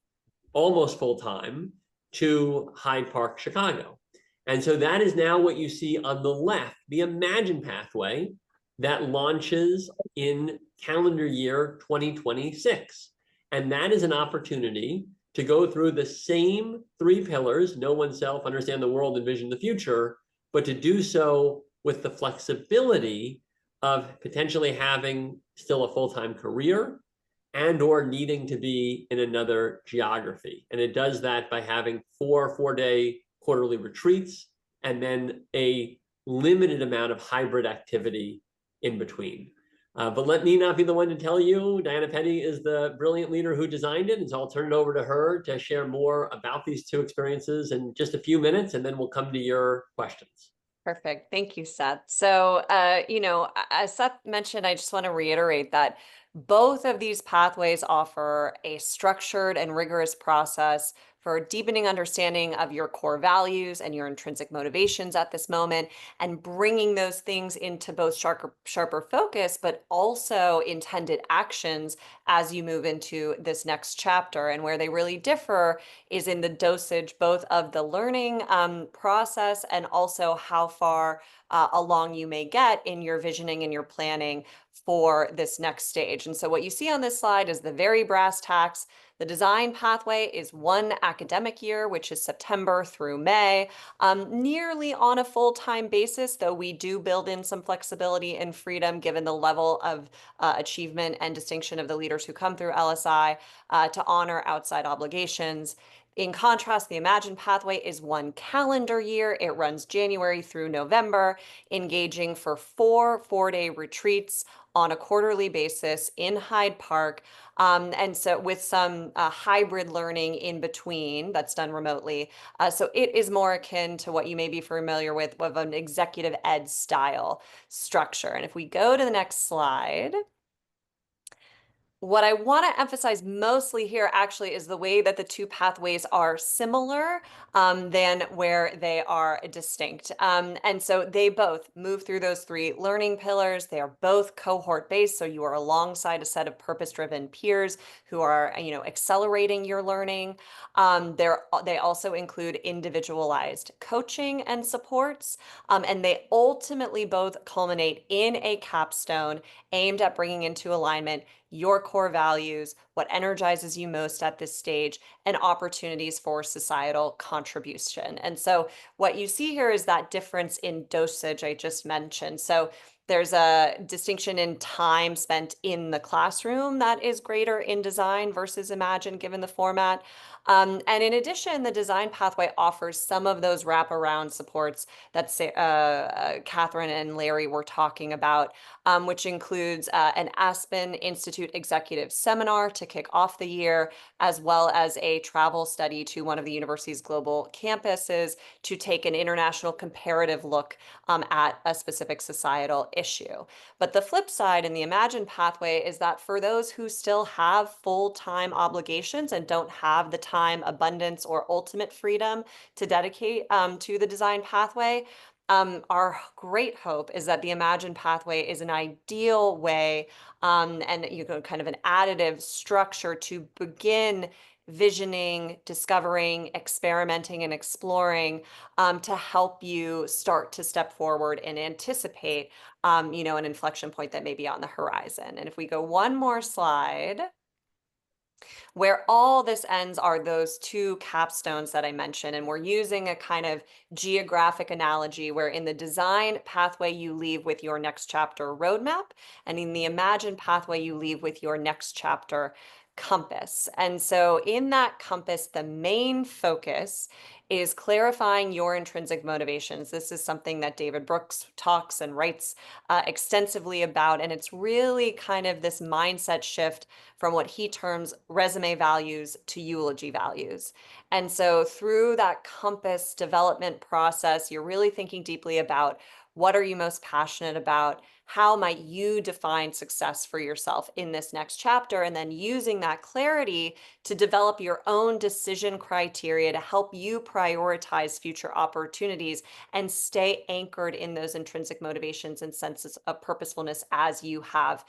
almost full-time to Hyde Park, Chicago. And so that is now what you see on the left, the Imagine pathway that launches in calendar year 2026. And that is an opportunity to go through the same 3 pillars, know oneself, understand the world, envision the future, but to do so with the flexibility of potentially having still a full-time career and or needing to be in another geography. And it does that by having 4 4-day quarterly retreats and then a limited amount of hybrid activity in between. But let me not be the one to tell you. Diana Petty is the brilliant leader who designed it, and so I'll turn it over to her to share more about these 2 experiences in just a few minutes, and then we'll come to your questions. Perfect. Thank you, Seth. So, as Seth mentioned, I just want to reiterate that both of these pathways offer a structured and rigorous process for deepening understanding of your core values and your intrinsic motivations at this moment, and bringing those things into both sharper focus, but also intended actions as you move into this next chapter. And where they really differ is in the dosage, both of the learning process and also how far along you may get in your visioning and your planning for this next stage. And so what you see on this slide is the very brass tacks. The design pathway is 1 academic year, which is September through May, nearly on a full-time basis, though we do build in some flexibility and freedom given the level of achievement and distinction of the leaders who come through LSI to honor outside obligations. In contrast, the Imagine pathway is 1 calendar year. It runs January through November, engaging for 4 4-day retreats on a quarterly basis in Hyde Park. And so with some hybrid learning in between that's done remotely. So it is more akin to what you may be familiar with of an executive ed style structure. And if we go to the next slide, what I want to emphasize mostly here actually is the way that the 2 pathways are similar than where they are distinct. And so they both move through those 3 learning pillars. They are both cohort based. So you are alongside a set of purpose-driven peers who are, accelerating your learning. They also include individualized coaching and supports. And they ultimately both culminate in a capstone aimed at bringing into alignment your core values, what energizes you most at this stage, and opportunities for societal contribution. And so what you see here is that difference in dosage I just mentioned. So there's a distinction in time spent in the classroom that is greater in design versus Imagine, given the format. And in addition, the design pathway offers some of those wraparound supports that Catherine and Larry were talking about, which includes an Aspen Institute Executive Seminar to kick off the year, as well as a travel study to one of the university's global campuses to take an international comparative look at a specific societal issue. But the flip side in the Imagine pathway is that for those who still have full-time obligations and don't have the time, abundance, or ultimate freedom to dedicate to the design pathway, our great hope is that the Imagine pathway is an ideal way and kind of an additive structure to begin visioning, discovering, experimenting, and exploring to help you start to step forward and anticipate, an inflection point that may be on the horizon. And if we go one more slide, where all this ends are those 2 capstones that I mentioned. And we're using a kind of geographic analogy where in the design pathway, you leave with your next chapter roadmap. And in the Imagine pathway, you leave with your next chapter compass. And so in that compass, the main focus is clarifying your intrinsic motivations. This is something that David Brooks talks and writes extensively about. And it's really kind of this mindset shift from what he terms resume values to eulogy values. And so through that compass development process, you're really thinking deeply about what are you most passionate about? How might you define success for yourself in this next chapter? And then using that clarity to develop your own decision criteria to help you prioritize future opportunities and stay anchored in those intrinsic motivations and senses of purposefulness as you have,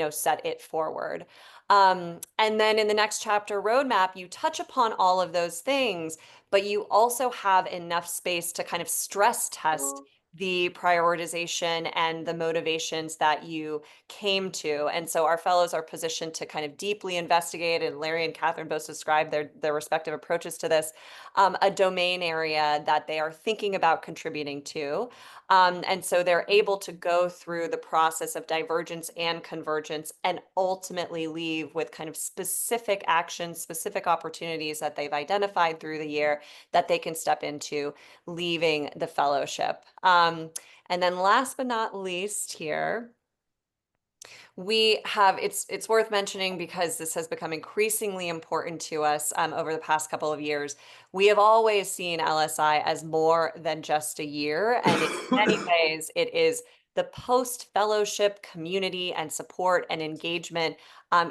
set it forward. And then in the next chapter roadmap, you touch upon all of those things, but you also have enough space to kind of stress test the prioritization and the motivations that you came to. And so our fellows are positioned to kind of deeply investigate, and Larry and Catherine both described their respective approaches to this, a domain area that they are thinking about contributing to. And so they're able to go through the process of divergence and convergence and ultimately leave with kind of specific actions, specific opportunities that they've identified through the year that they can step into leaving the fellowship. And then last but not least here, we have, it's worth mentioning because this has become increasingly important to us over the past couple of years. We have always seen LSI as more than just a year, and in many ways it is the post-fellowship community and support and engagement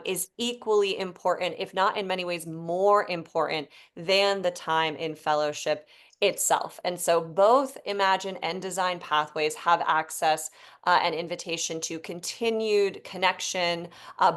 is equally important, if not in many ways more important than the time in fellowship itself. And so both Imagine and Design pathways have access an invitation to continued connection,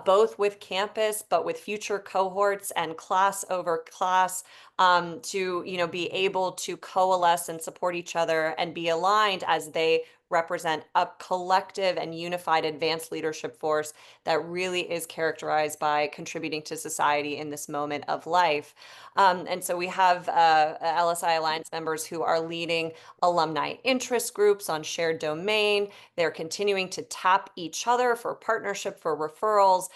both with campus, but with future cohorts and class over class, to be able to coalesce and support each other and be aligned as they represent a collective and unified advanced leadership force that really is characterized by contributing to society in this moment of life. And so we have LSI Alliance members who are leading alumni interest groups on shared domain. They're continuing to tap each other for partnership, for referrals,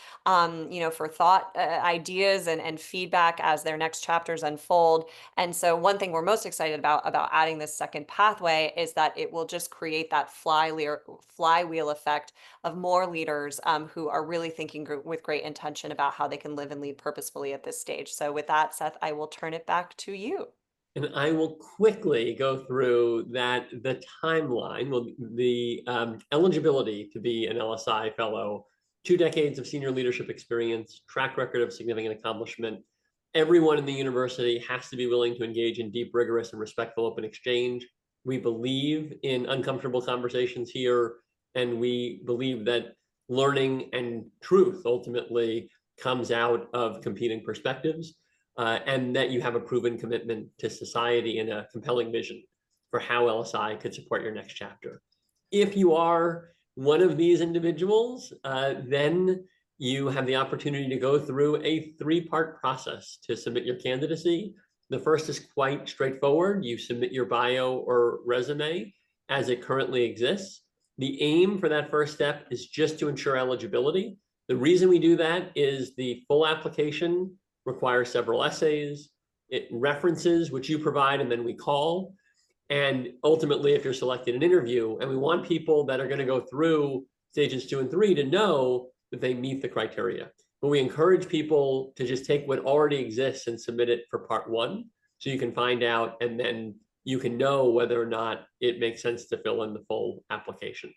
for thought ideas and feedback as their next chapters unfold. And so one thing we're most excited about adding this second pathway is that it will just create that flywheel effect of more leaders who are really thinking with great intention about how they can live and lead purposefully at this stage. So with that, Seth, I will turn it back to you. And I will quickly go through the timeline. Well, the eligibility to be an LSI Fellow, 2 decades of senior leadership experience, track record of significant accomplishment. Everyone in the university has to be willing to engage in deep, rigorous, and respectful open exchange. We believe in uncomfortable conversations here, and we believe that learning and truth ultimately comes out of competing perspectives. And that you have a proven commitment to society and a compelling vision for how LSI could support your next chapter. If you are one of these individuals, then you have the opportunity to go through a 3-part process to submit your candidacy. The first is quite straightforward. You submit your bio or resume as it currently exists. The aim for that first step is just to ensure eligibility. The reason we do that is the full application requires several essays, it references which you provide, and then we call. And ultimately, if you're selected in an interview, and we want people that are going to go through stages 2 and 3 to know that they meet the criteria. But we encourage people to just take what already exists and submit it for part 1, so you can find out, and then you can know whether or not it makes sense to fill in the full application.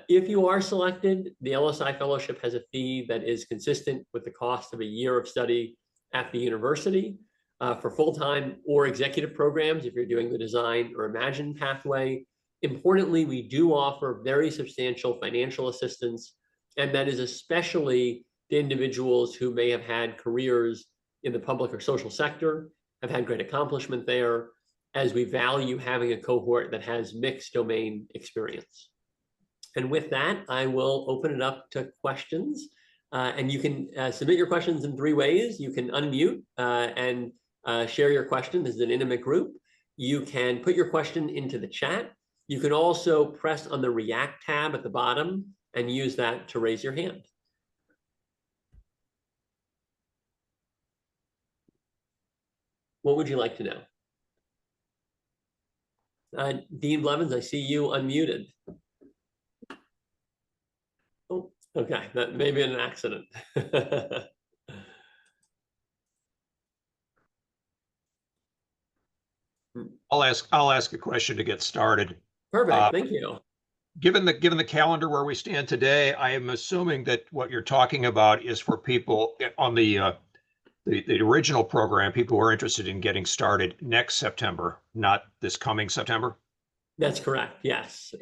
If you are selected, the LSI Fellowship has a fee that is consistent with the cost of a year of study at the university. For full-time or executive programs, if you're doing the Design or Imagine pathway. Importantly, we do offer very substantial financial assistance, and that is especially to individuals who may have had careers in the public or social sector, have had great accomplishment there, as we value having a cohort that has mixed domain experience. And with that, I will open it up to questions. And you can submit your questions in 3 ways. You can unmute and share your question. This is an intimate group. You can put your question into the chat. You can also press on the React tab at the bottom and use that to raise your hand. What would you like to know? Dean Blevins, I see you unmuted. Oh, okay, that may be an accident. I'll ask a question to get started. Perfect, thank you. Given the calendar where we stand today, I am assuming that what you're talking about is for people on the original program, people who are interested in getting started next September, not this coming September. That's correct, yes.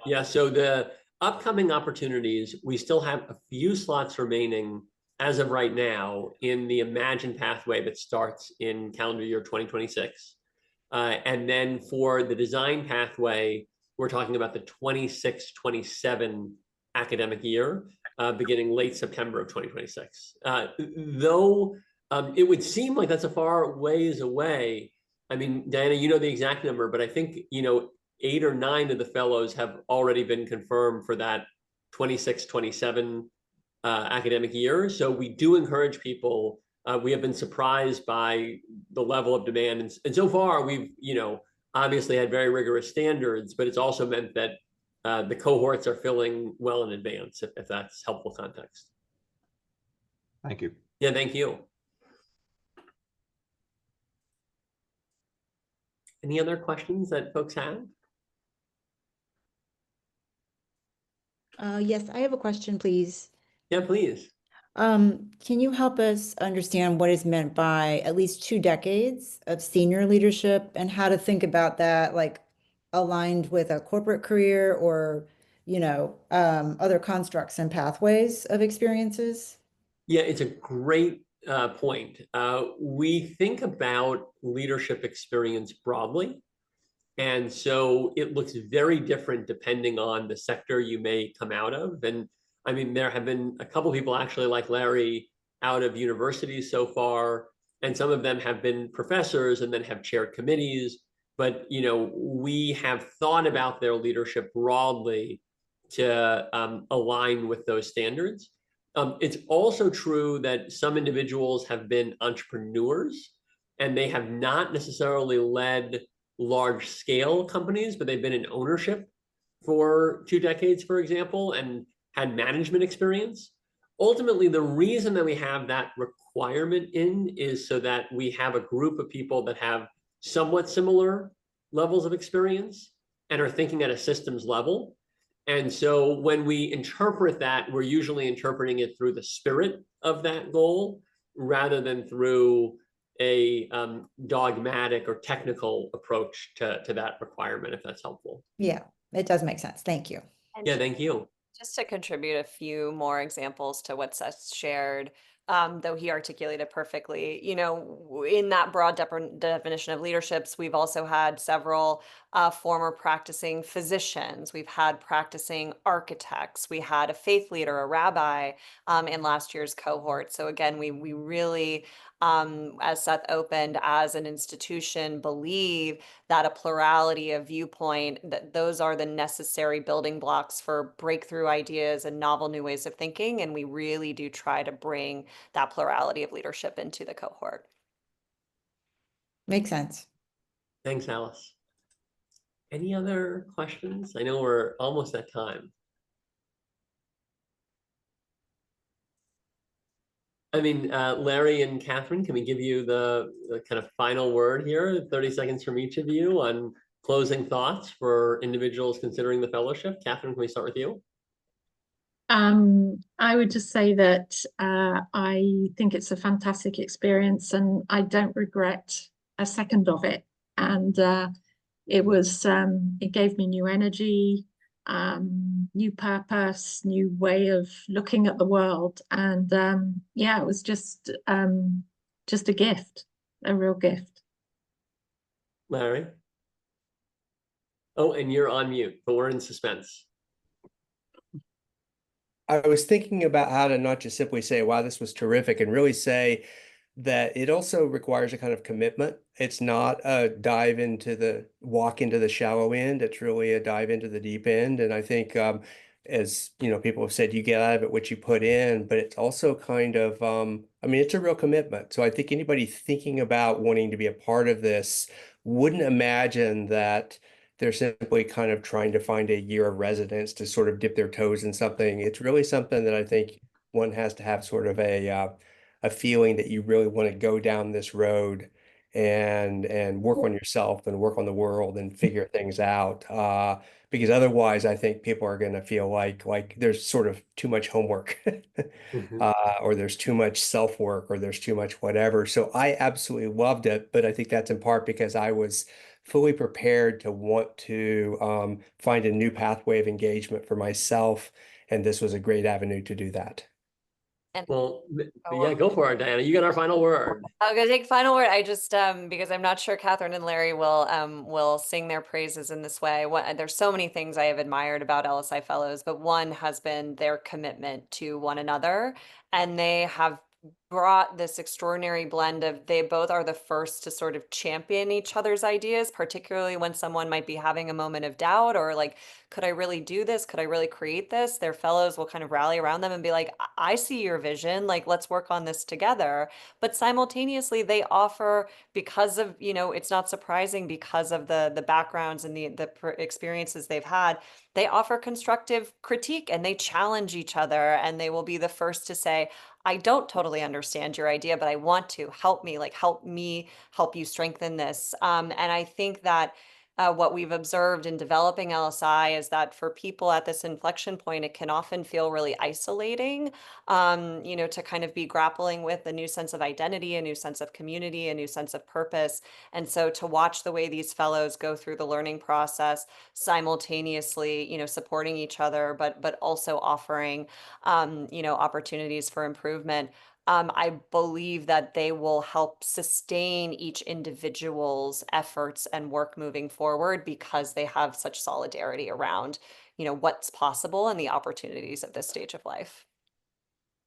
Yeah, so the upcoming opportunities, we still have a few slots remaining as of right now in the Imagine pathway that starts in calendar year 2026. And then for the Design pathway, we're talking about the 26-27 academic year, beginning late September of 2026. Though it would seem like that's a far ways away. I mean, Diana, you know the exact number, but I think, 8 or 9 of the fellows have already been confirmed for that 26-27 academic year. So we do encourage people. We have been surprised by the level of demand. And so far, we've, obviously had very rigorous standards, but it's also meant that the cohorts are filling well in advance, if that's helpful context. Thank you. Yeah, thank you. Any other questions that folks have? Yes, I have a question, please. Yeah, please. Can you help us understand what is meant by at least 2 decades of senior leadership and how to think about that, like aligned with a corporate career or, other constructs and pathways of experiences? Yeah, it's a great point. We think about leadership experience broadly. And so it looks very different depending on the sector you may come out of. And I mean, there have been a couple of people actually like Larry out of universities so far, and some of them have been professors and then have chaired committees. But, we have thought about their leadership broadly to align with those standards. It's also true that some individuals have been entrepreneurs and they have not necessarily led large scale companies, but they've been in ownership for 2 decades, for example, and had management experience. Ultimately, the reason that we have that requirement in is so that we have a group of people that have somewhat similar levels of experience and are thinking at a systems level. And so when we interpret that, we're usually interpreting it through the spirit of that goal rather than through a dogmatic or technical approach to that requirement, if that's helpful. Yeah, it does make sense. Thank you. And Yeah, thank you. just to contribute a few more examples to what Seth shared, though he articulated perfectly, in that broad definition of leaderships, we've also had several former practicing physicians. We've had practicing architects. We had a faith leader, a rabbi, in last year's cohort. So again, we really, as Seth opened, as an institution, believe that a plurality of viewpoint, that those are the necessary building blocks for breakthrough ideas and novel new ways of thinking. And we really do try to bring that plurality of leadership into the cohort. Makes sense. Thanks, Alice. Any other questions? I know we're almost at time. I mean, Larry and Catherine, can we give you the kind of final word here, 30 seconds from each of you on closing thoughts for individuals considering the fellowship? Catherine, can we start with you? I would just say that I think it's a fantastic experience and I don't regret a second of it. And it gave me new energy, new purpose, new way of looking at the world. And yeah, it was just a gift, a real gift. Larry? Oh, and you're on mute, but we're in suspense. I was thinking about how to not just simply say, wow, this was terrific, and really say that it also requires a kind of commitment. It's not a walk into the shallow end. It's really a dive into the deep end. And I think, as people have said, you get out of it what you put in, but it's also kind of, it's a real commitment. So I think anybody thinking about wanting to be a part of this wouldn't imagine that they're simply kind of trying to find a year of residence to sort of dip their toes in something. It's really something that I think one has to have sort of a feeling that you really want to go down this road and work on yourself and work on the world and figure things out. Because otherwise, I think people are going to feel like there's sort of too much homework or there's too much self-work or there's too much whatever. So I absolutely loved it, but I think that's in part because I was fully prepared to want to find a new pathway of engagement for myself. And this was a great avenue to do that. And Well, Oh, yeah, go for it, Diana. You got our final word. I'm gonna take final word. I just because I'm not sure Catherine and Larry will sing their praises in this way. There's so many things I have admired about LSI Fellows, but one has been their commitment to one another, and they have brought this extraordinary blend of they both are the first to sort of champion each other's ideas, particularly when someone might be having a moment of doubt or like, could I really do this? Could I really create this? Their fellows will kind of rally around them and be like, I see your vision, like let's work on this together. But simultaneously they offer, because of, it's not surprising because of the backgrounds and the experiences they've had, they offer constructive critique and they challenge each other, and they will be the first to say, I don't totally understand your idea, but I want to help me, help you strengthen this. And I think that what we've observed in developing LSI is that for people at this inflection point, it can often feel really isolating, to kind of be grappling with a new sense of identity, a new sense of community, a new sense of purpose. And so to watch the way these fellows go through the learning process, simultaneously, supporting each other, but also offering, opportunities for improvement. I believe that they will help sustain each individual's efforts and work moving forward because they have such solidarity around, what's possible and the opportunities of this stage of life.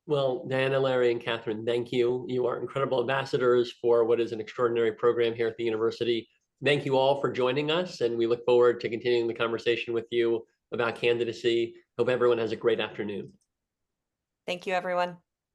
Well, Diana, Larry, and Catherine, thank you. You are incredible ambassadors for what is an extraordinary program here at the university. Thank you all for joining us, and we look forward to continuing the conversation with you about candidacy. Hope everyone has a great afternoon. Thank you, everyone.